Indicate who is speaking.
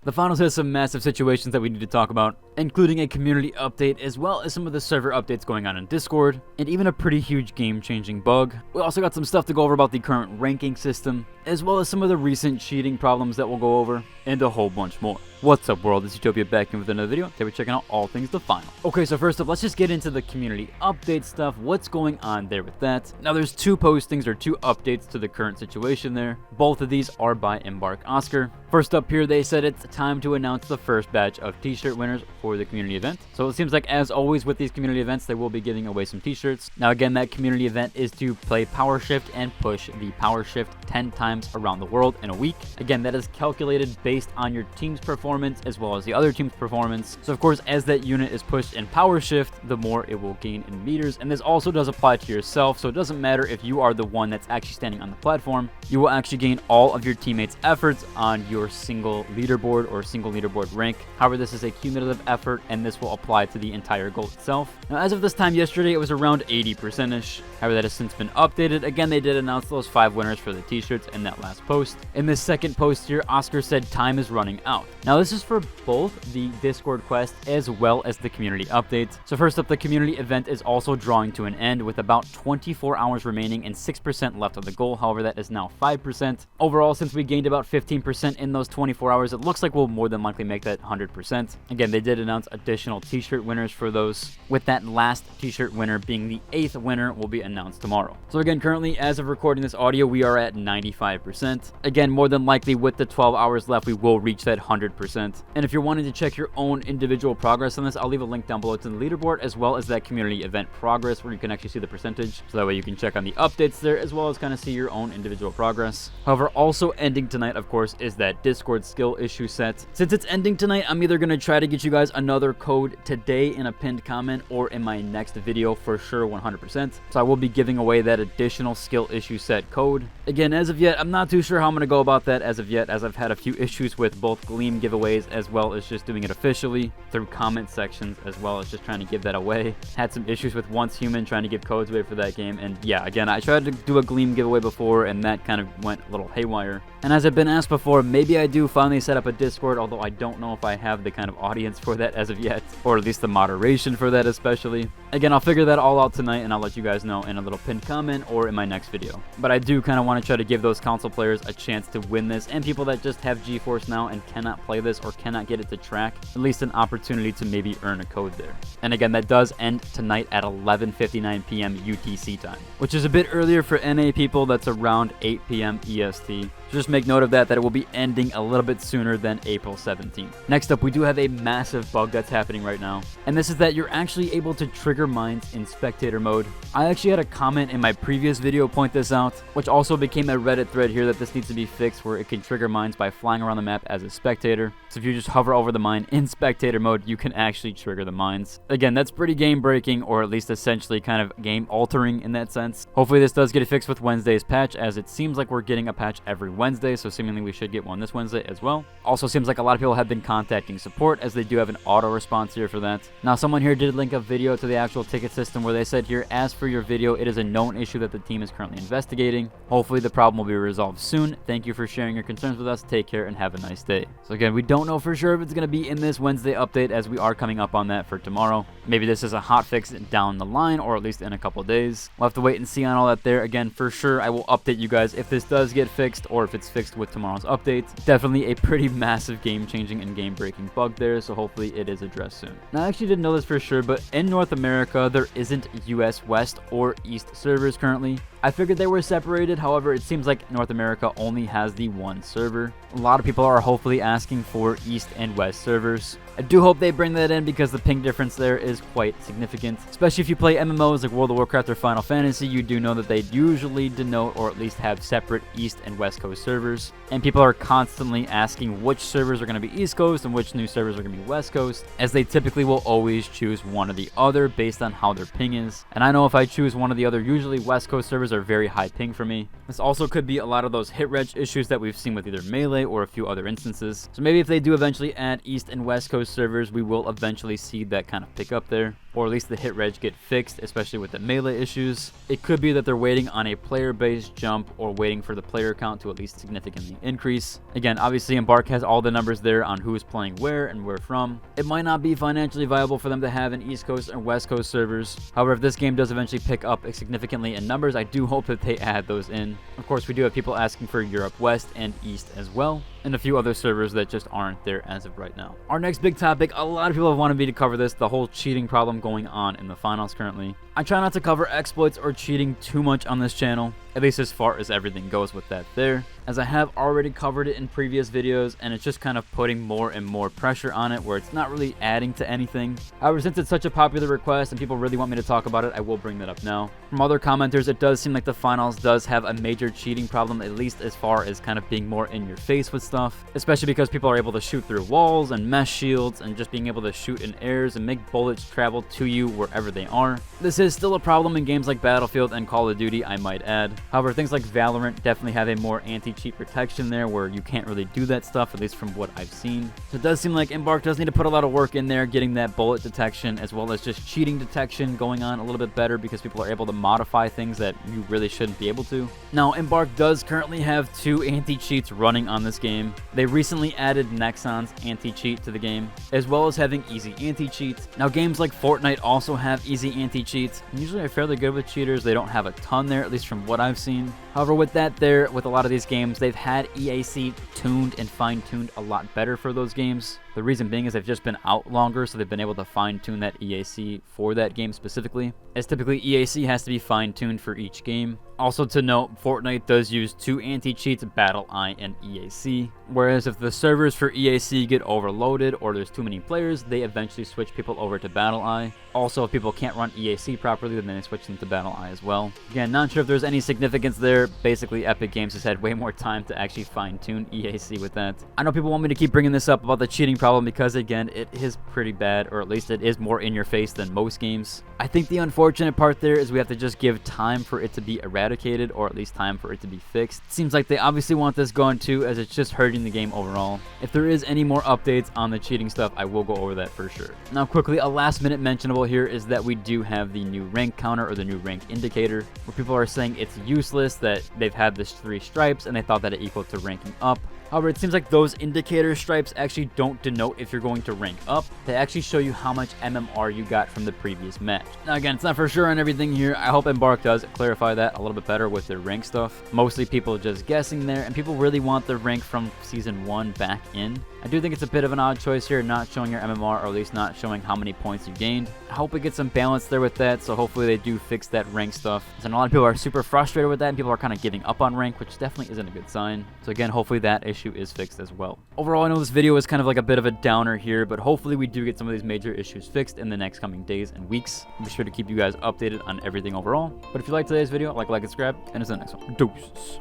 Speaker 1: The finals has some massive situations that we need to talk about, including a community update as well as some of the server updates going on in Discord, and even a pretty huge game-changing bug. We also got some stuff to go over about the current ranking system, as well as some of the recent cheating problems that we'll go over, and a whole bunch more. What's up world, it's Utopia back in with another video. Today we're checking out all things the final. Okay, so first up, let's just get into the community update stuff. What's going on there with that? Now there's two postings or two updates to the current situation there. Both of these are by Embark Oscar. First up here, they said it's time to announce the first batch of t-shirt winners for the community event. So it seems like, as always with these community events, they will be giving away some t-shirts. Now again, that community event is to play Power Shift and push the Power Shift 10 times around the world in a week. Again, that is calculated based on your team's performance as well as the other team's performance. So of course, as that unit is pushed in Power Shift, the more it will gain in meters. And this also does apply to yourself, so it doesn't matter if you are the one that's actually standing on the platform. You will actually gain all of your teammates' efforts on your single leaderboard or single leaderboard rank. However, this is a cumulative effort, and this will apply to the entire goal itself. Now, as of this time yesterday, it was around 80%ish. However, that has since been updated. Again, they did announce those 5 winners for the t-shirts in that last post. In this second post here, Oscar said time is running out. Now, this is for both the Discord quest as well as the community update. So first up, the community event is also drawing to an end with about 24 hours remaining and 6% left of the goal. However, that is now 5%. Overall, since we gained about 15% in those 24 hours, it looks like we'll more than likely make that 100%. Again, they did announce additional t-shirt winners for those, with that last t-shirt winner being the 8th winner will be announced tomorrow. So again, currently, as of recording this audio, we are at 95%. Again, more than likely with the 12 hours left, we will reach that 100%. And if you're wanting to check your own individual progress on this, I'll leave a link down below to the leaderboard as well as that community event progress, where you can actually see the percentage. So that way you can check on the updates there as well as kind of see your own individual progress. However, also ending tonight, of course, is that Discord skill issue set. Since it's ending tonight, I'm either going to try to get you guys another code today in a pinned comment or in my next video for sure, 100%. So I will be giving away that additional skill issue set code. Again, as of yet, I'm not too sure how I'm going to go about that as of yet, as I've had a few issues with both Gleam giveaways as well as just doing it officially through comment sections, as well as just trying to give that away. Had some issues with Once Human trying to give codes away for that game, and yeah, again, I tried to do a Gleam giveaway before and that kind of went a little haywire. And as I've been asked before, maybe I do finally set up a Discord, although I don't know if I have the kind of audience for that as of yet, or at least the moderation for that especially. Again, I'll figure that all out tonight and I'll let you guys know in a little pinned comment or in my next video. But I do kind of want to try to give those console players a chance to win this, and people that just have GeForce now and cannot play this or cannot get it to track, at least an opportunity to maybe earn a code there. And again, that does end tonight at 11:59 p.m. UTC time, which is a bit earlier for NA people. That's around 8 p.m. EST. So just make note of that, it will be ending a little bit sooner than April 17th. Next up, we do have a massive bug that's happening right now, and this is that you're actually able to trigger mines in spectator mode. I actually had a comment in my previous video point this out, which also became a Reddit thread here, that this needs to be fixed where it can trigger mines by flying around the map as a spectator. So if you just hover over the mine in spectator mode, you can actually trigger the mines. Again, that's pretty game breaking, or at least essentially kind of game altering in that sense. Hopefully this does get fixed with Wednesday's patch, as it seems like we're getting a patch every Wednesday, so seemingly we should get one this Wednesday as well. Also seems like a lot of people have been contacting support, as they do have an auto response here for that. Now someone here did link a video to the actual ticket system, where they said here, as for your video, it is a known issue that the team is currently investigating. Hopefully the problem will be resolved soon. Thank you for sharing your concerns with us. Take care and have a nice day. So again, we don't know for sure if it's going to be in this Wednesday update, as we are coming up on that for tomorrow. Maybe this is a hot fix down the line, or at least in a couple days. We'll have to wait and see on all that there. Again, for sure, I will update you guys if this does get fixed, or if it's fixed with tomorrow's update. Definitely a pretty massive game-changing and game-breaking bug there, so hopefully it is addressed soon. Now, I actually didn't know this for sure, but in North America, there isn't US West or East servers currently. I figured they were separated, however, it seems like North America only has the one server. A lot of people are hopefully asking for East and West servers. I do hope they bring that in, because the ping difference there is quite significant. Especially if you play MMOs like World of Warcraft or Final Fantasy, you do know that they usually denote or at least have separate East and West Coast servers. And people are constantly asking which servers are going to be East Coast and which new servers are going to be West Coast, as they typically will always choose one or the other based on how their ping is. And I know if I choose one or the other, usually West Coast servers are very high ping for me. This also could be a lot of those hit reg issues that we've seen with either Melee or a few other instances. So maybe if they do eventually add East and West Coast servers, we will eventually see that kind of pick up there, or at least the hit reg get fixed, especially with the Melee issues. It could be that they're waiting on a player-based jump or waiting for the player count to at least significantly increase. Again, obviously Embark has all the numbers there on who is playing where and where from. It might not be financially viable for them to have an East Coast and West Coast servers. However, if this game does eventually pick up significantly in numbers, I do hope that they add those in. Of course, we do have people asking for Europe West and East as well, and a few other servers that just aren't there as of right now. Our next big topic, a lot of people have wanted me to cover this, the whole cheating problem going on in the finals currently. I try not to cover exploits or cheating too much on this channel, at least as far as everything goes with that there, as I have already covered it in previous videos, and it's just kind of putting more and more pressure on it where it's not really adding to anything. However, since it's such a popular request and people really want me to talk about it, I will bring that up now. From other commenters, it does seem like the finals does have a major cheating problem, at least as far as kind of being more in your face with stuff, especially because people are able to shoot through walls and mesh shields and just being able to shoot in airs and make bullets travel to you wherever they are. This is still a problem in games like Battlefield and Call of Duty, I might add. However, things like Valorant definitely have a more anti-cheat protection there where you can't really do that stuff, at least from what I've seen. So it does seem like Embark does need to put a lot of work in there, getting that bullet detection as well as just cheating detection going on a little bit better, because people are able to modify things that you really shouldn't be able to. Now, Embark does currently have 2 anti-cheats running on this game. They recently added Nexon's anti-cheat to the game, as well as having easy anti-cheats. Now, games like Fortnite also have easy anti-cheats, and usually are fairly good with cheaters. They don't have a ton there, at least from what I've seen. However, with that there, with a lot of these games, they've had EAC tuned and fine-tuned a lot better for those games. The reason being is they've just been out longer, so they've been able to fine-tune that EAC for that game specifically, as typically EAC has to be fine-tuned for each game. Also to note, Fortnite does use 2 anti-cheats, Battle Eye and EAC, whereas if the servers for EAC get overloaded or there's too many players, they eventually switch people over to Battle Eye. Also, if people can't run EAC properly, then they switch them to Battle Eye as well. Again, not sure if there's any significance there. Basically, Epic Games has had way more time to actually fine-tune EAC with that. I know people want me to keep bringing this up about the cheating problem because, again, it is pretty bad, or at least it is more in your face than most games. I think the unfortunate part there is we have to just give time for it to be eradicated, or at least time for it to be fixed. It seems like they obviously want this gone too, as it's just hurting the game overall. If there is any more updates on the cheating stuff, I will go over that for sure. Now quickly, a last minute mentionable here is that we do have the new rank counter, or the new rank indicator, where people are saying it's useless, that they've had this 3 stripes and they thought that it equaled to ranking up. However, it seems like those indicator stripes actually don't denote if you're going to rank up. They actually show you how much MMR you got from the previous match. Now again, it's not for sure on everything here. I hope Embark does clarify that a little bit better with their rank stuff. Mostly people just guessing there, and people really want the rank from Season 1 back in. I do think it's a bit of an odd choice here, not showing your MMR, or at least not showing how many points you gained. I hope we get some balance there with that, so hopefully they do fix that rank stuff. And a lot of people are super frustrated with that, and people are kind of giving up on rank, which definitely isn't a good sign. So again, hopefully that issue is fixed as well. Overall, I know this video is kind of like a bit of a downer here, but hopefully we do get some of these major issues fixed in the next coming days and weeks. I'll be sure to keep you guys updated on everything overall. But if you liked today's video, like and subscribe, and until the next one, deuces.